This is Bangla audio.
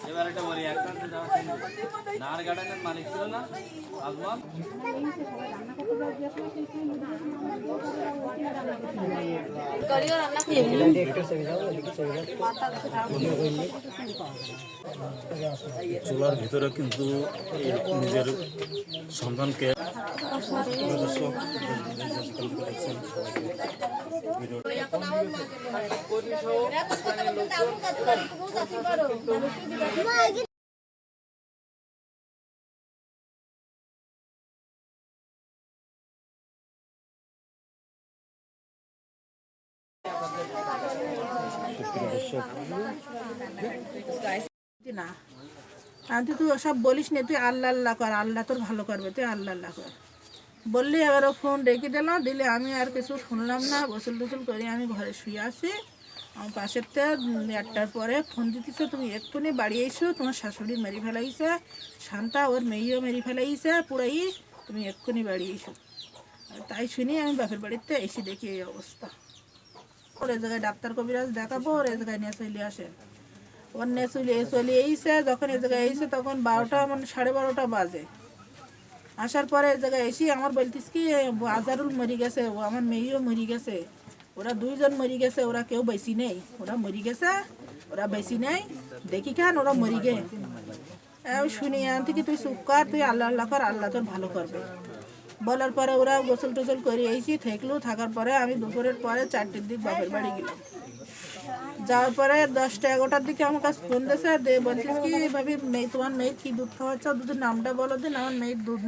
এবার একটা বলি একসাথে যাওয়া নার গার্ডেনের মালিক ছিল না আজমান চুলার ভিতরে কিন্তু নিজের সন্তানকে না আমি তুই ওসব বলিস না, তুই আল্লাহ আল্লাহ কর, আল্লাহ তোর ভালো করবে, তুই আল্লাহ আল্লাহ কর বললি। এবার ও ফোন রেখে দিলাম, দিলে আমি আর কিছু শুনলাম না। গোসল টোসল করে আমি ঘরে শুয়ে আছি। আমার পাশের থেকে 1টার পরে ফোন দিতেছে, তুমি এক্ষুনি বাড়ি এসো, তোমার শাশুড়ি মেরে ফেলাইছে, শান্তা ওর মেয়েও মেরে ফেলাইছে পুরাই, তুমি এক্ষুনি বাড়ি এসো। তাই শুনি আমি বাপের বাড়িতে এসে দেখি এই অবস্থা। ওর এ জায়গায় ডাক্তার কবিরাজ দেখাবো, ওর এ জায়গায় নিয়ে চলে আসে। ওর নিয়ে চলে এসে যখন এ জায়গায় এসে তখন 12টা মানে 12:30 বাজে। আসার পরে এ জায়গায় এসে আমার বলতিস কি আজারুল মরি গেছে, ও আমার মেয়েও মরি গেছে, ওরা 2 জন মরি গেছে, ওরা কেউ বেশি নেই, ওরা মরি গেছে, ওরা বেশি নেই, দেখি কেন ওরা মরি গে। শুনি আনতে কি তুই চুপ কর, তুই আল্লাহ আল্লাহ কর, আল্লাহ তোর ভালো করবে বলার পরে ওরা গোসল টোসল করে এসেছি। থাকার পরে আমি দুপুরের পরে 4টের দিক বাপের বাড়ি গেলাম। যাওয়ার পরে 10টা 11টার দিকে আমার কাছে ফোন দিয়েছে, বলছিস কি ভাবি মেয়ে তোমার মেয়ে কি দুধ খাওয়াচ্ছ, দুধের নামটা বলো দিন, আমার মেয়ের দুধ